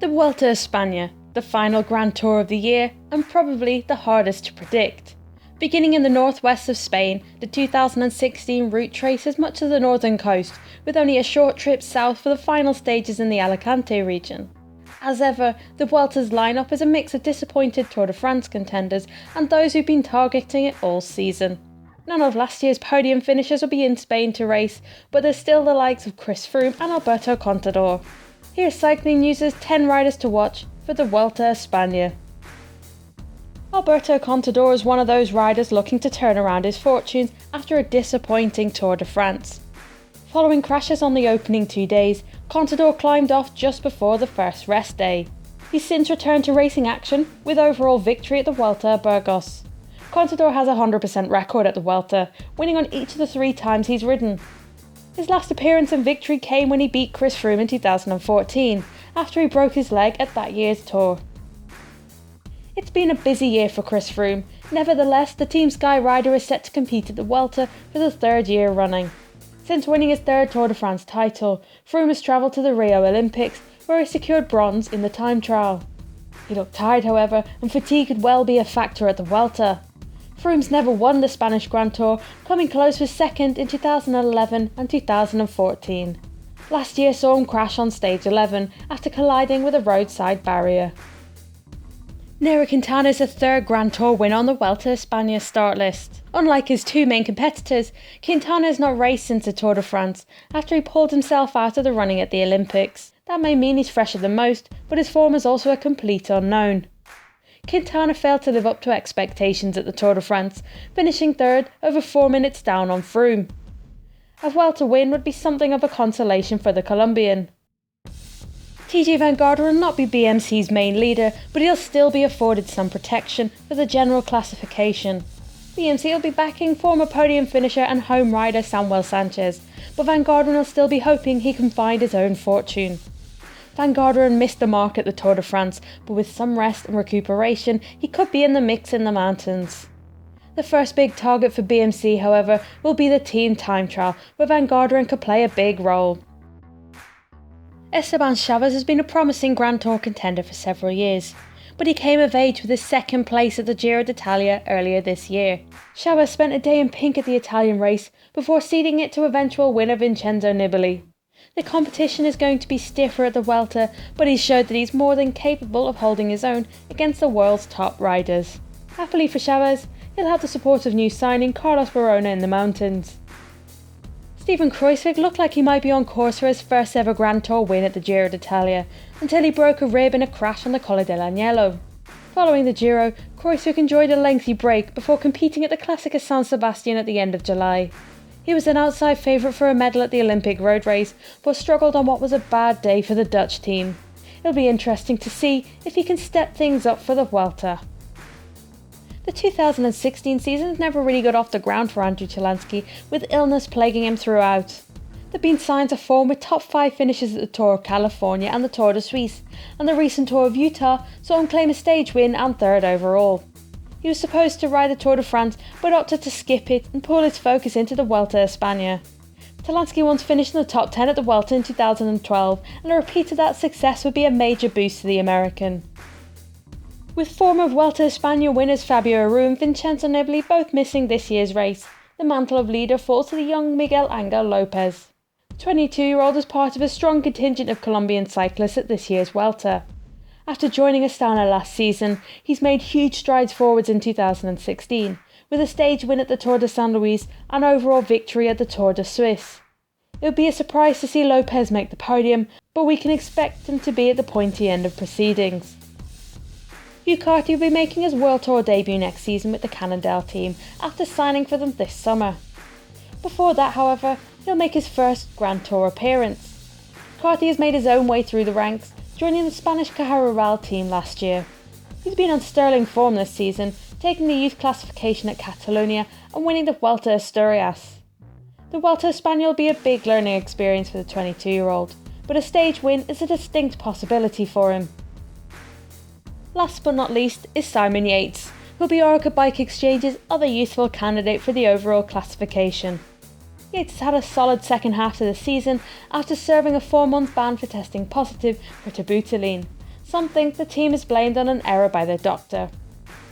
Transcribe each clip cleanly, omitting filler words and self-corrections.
The Vuelta a Espana, the final Grand Tour of the year and probably the hardest to predict. Beginning in the northwest of Spain, the 2016 route traces much of the northern coast, with only a short trip south for the final stages in the Alicante region. As ever, the Vuelta's lineup is a mix of disappointed Tour de France contenders and those who've been targeting it all season. None of last year's podium finishers will be in Spain to race, but there's still the likes of Froome and Alberto Contador. Here's Cycling News' 10 riders to watch for the Vuelta a Espana. Alberto Contador is one of those riders looking to turn around his fortunes after a disappointing Tour de France. Following crashes on the opening 2 days, Contador climbed off just before the first rest day. He's since returned to racing action with overall victory at the Vuelta a Burgos. Contador has a 100% record at the Vuelta, winning on each of the 3 times he's ridden. His last appearance and victory came when he beat Froome in 2014, after he broke his leg at that year's Tour. It's been a busy year for Froome. Nevertheless, the Team Sky rider is set to compete at the Vuelta for the 3rd year running. Since winning his 3rd Tour de France title, Froome has travelled to the Rio Olympics, where he secured bronze in the time trial. He looked tired, however, and fatigue could well be a factor at the Vuelta. Froome's never won the Spanish Grand Tour, coming close with 2nd in 2011 and 2014. Last year saw him crash on stage 11 after colliding with a roadside barrier. Nairo Quintana is the 3rd Grand Tour winner on the Vuelta a Espana start list. Unlike his 2 main competitors, Quintana has not raced since the Tour de France after he pulled himself out of the running at the Olympics. That may mean he's fresher than most, but his form is also a complete unknown. Quintana failed to live up to expectations at the Tour de France, finishing 3rd over 4 minutes down on Froome. A Vuelta win would be something of a consolation for the Colombian. TJ Van Garderen will not be BMC's main leader, but he'll still be afforded some protection for the general classification. BMC will be backing former podium finisher and home rider Samuel Sanchez, but Van Garderen will still be hoping he can find his own fortune. Van Garderen missed the mark at the Tour de France, but with some rest and recuperation, he could be in the mix in the mountains. The first big target for BMC, however, will be the team time trial, where Van Garderen could play a big role. Esteban Chaves has been a promising Grand Tour contender for several years, but he came of age with his 2nd place at the Giro d'Italia earlier this year. Chaves spent a day in pink at the Italian race before ceding it to eventual winner Vincenzo Nibali. The competition is going to be stiffer at the Vuelta, but he's showed that he's more than capable of holding his own against the world's top riders. Happily for Chaves, he'll have the support of new signing Carlos Verona in the mountains. Steven Kreuzberg looked like he might be on course for his first ever Grand Tour win at the Giro d'Italia, until he broke a rib in a crash on the Colle dell'Agnello. Following the Giro, Kreuzberg enjoyed a lengthy break before competing at the Classica San Sebastian at the end of July. He was an outside favourite for a medal at the Olympic road race, but struggled on what was a bad day for the Dutch team. It'll be interesting to see if he can step things up for the Vuelta. The 2016 season's never really got off the ground for Andrew Talansky, with illness plaguing him throughout. There've been signs of form with top 5 finishes at the Tour of California and the Tour de Suisse, and the recent Tour of Utah saw him claim a stage win and 3rd overall. He was supposed to ride the Tour de France, but opted to skip it and pull his focus into the Vuelta a Espana. Talansky once finished in the top 10 at the Vuelta in 2012, and a repeat of that success would be a major boost to the American. With former Vuelta a Espana winners Fabio Aru and Vincenzo Nibali both missing this year's race, the mantle of leader falls to the young Miguel Lopez. The 22-year-old is part of a strong contingent of Colombian cyclists at this year's Vuelta. After joining Astana last season, he's made huge strides forwards in 2016, with a stage win at the Tour de San Luis and overall victory at the Tour de Suisse. It would be a surprise to see Lopez make the podium, but we can expect him to be at the pointy end of proceedings. Hugh Carty will be making his World Tour debut next season with the Cannondale team after signing for them this summer. Before that, however, he'll make his first Grand Tour appearance. Carty has made his own way through the ranks, joining the Spanish Caja Rural team last year. He's been on sterling form this season, taking the youth classification at Catalonia and winning the Vuelta a Asturias. The Vuelta a Espana will be a big learning experience for the 22-year-old, but a stage win is a distinct possibility for him. Last but not least is Simon Yates, who'll be orica-bikeexchange's other youthful candidate for the overall classification. Yates has had a solid second half to the season after serving a 4-month ban for testing positive for terbutaline. something the team has blamed on an error by their doctor.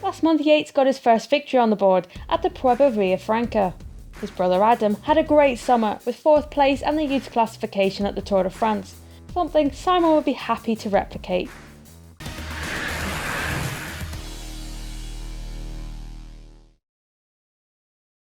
Last month Yates got his first victory on the board at the Prueba Via Franca. His brother Adam had a great summer with 4th place and the youth classification at the Tour de France, something Simon would be happy to replicate.